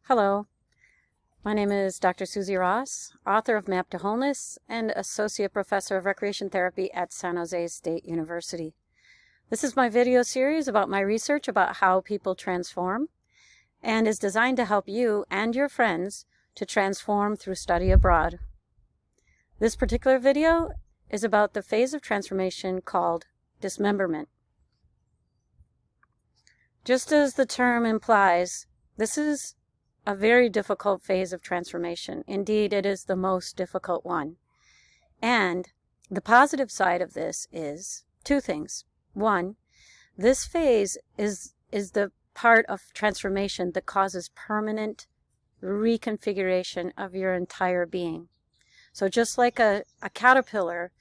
Hello, my name is Dr. Suzy Ross, author of Map to Wholeness and Associate Professor of Recreation Therapy at San Jose State University. This is my video series about my research about how people transform and is designed to help you and your friends to transform through study abroad. This particular video is about the phase of transformation called dismemberment. Just as the term implies, this is a very difficult phase of transformation. Indeed, it is the most difficult one. And the positive side of this is two things. One, this phase is the part of transformation that causes permanent reconfiguration of your entire being. So just like a caterpillar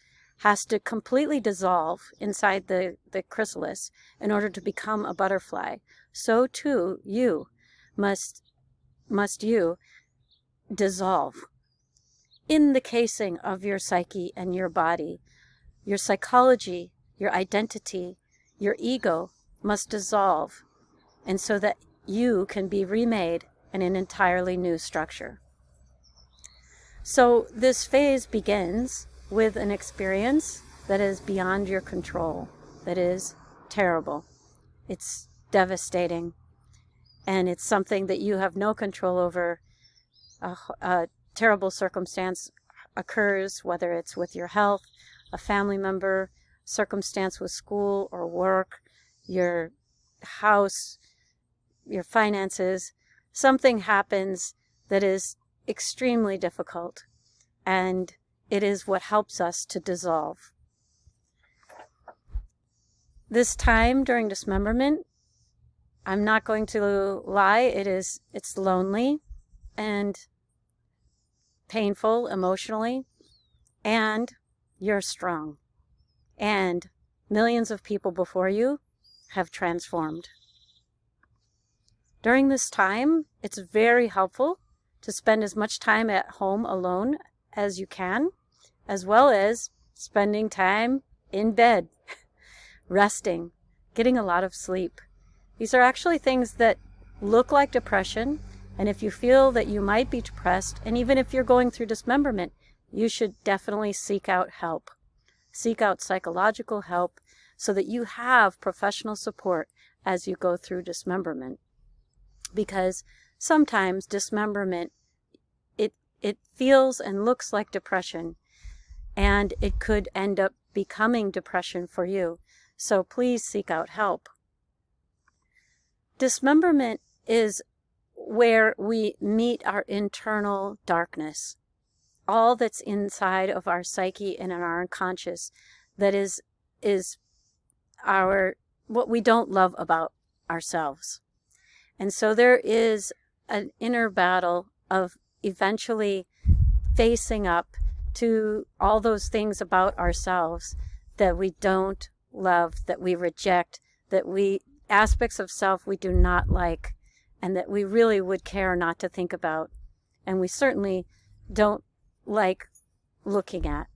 has to completely dissolve inside the chrysalis in order to become a butterfly, so too you must you dissolve in the casing of your psyche and your body. Your psychology, your identity, your ego must dissolve, and so that you can be remade in an entirely new structure. So this phase begins with an experience that is beyond your control, that is terrible. It's devastating. And it's something that you have no control over. A terrible circumstance occurs, whether it's with your health, a family member, circumstance with school or work, your house, your finances. Something happens that is extremely difficult, and it is what helps us to dissolve. This time during dismemberment, I'm not going to lie, it's lonely and painful emotionally, and you're strong. And millions of people before you have transformed. During this time, it's very helpful to spend as much time at home alone as you can, as well as spending time in bed, resting, getting a lot of sleep. These are actually things that look like depression, and if you feel that you might be depressed, and even if you're going through dismemberment, you should definitely seek out help. Seek out psychological help so that you have professional support as you go through dismemberment. Because sometimes dismemberment, it feels and looks like depression, and it could end up becoming depression for you. So please seek out help. Dismemberment is where we meet our internal darkness, all that's inside of our psyche and in our unconscious that is what we don't love about ourselves. And so there is an inner battle of eventually facing up to all those things about ourselves that we don't love, that we reject, aspects of self we do not like, and that we really would care not to think about, and we certainly don't like looking at.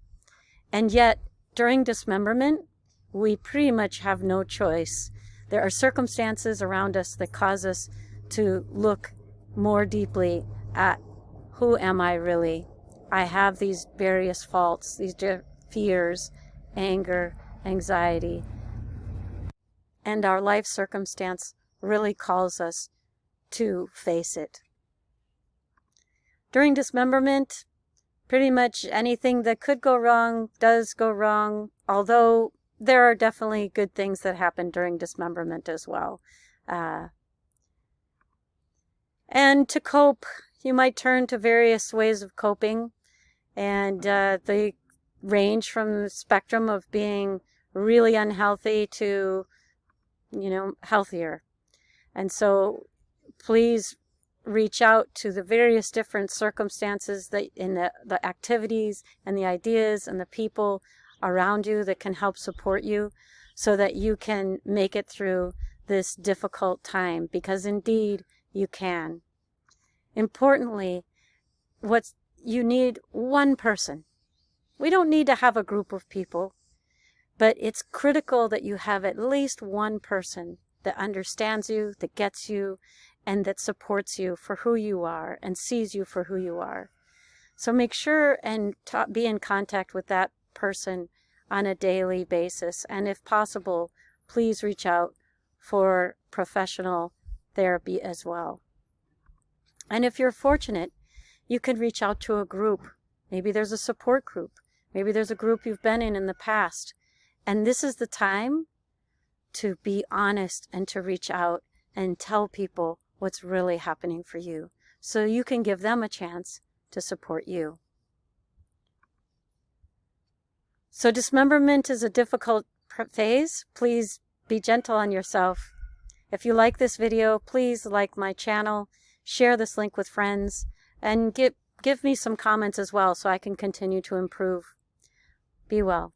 And yet, during dismemberment, we pretty much have no choice. There are circumstances around us that cause us to look more deeply at who am I really? I have these various faults, these fears, anger, anxiety, and our life circumstance really calls us to face it. During dismemberment, pretty much anything that could go wrong does go wrong, although there are definitely good things that happen during dismemberment as well. And to cope, you might turn to various ways of coping, and they range from the spectrum of being really unhealthy to healthier. And so please reach out to the various different circumstances that in the activities and the ideas and the people around you that can help support you so that you can make it through this difficult time, because indeed you can. Importantly, you need one person. We don't need to have a group of people. But it's critical that you have at least one person that understands you, that gets you, and that supports you for who you are and sees you for who you are. So make sure and be in contact with that person on a daily basis. And if possible, please reach out for professional therapy as well. And if you're fortunate, you can reach out to a group. Maybe there's a support group. Maybe there's a group you've been in the past. And this is the time to be honest and to reach out and tell people what's really happening for you, so you can give them a chance to support you. So dismemberment is a difficult phase. Please be gentle on yourself. If you like this video, please like my channel, share this link with friends, and give me some comments as well so I can continue to improve. Be well.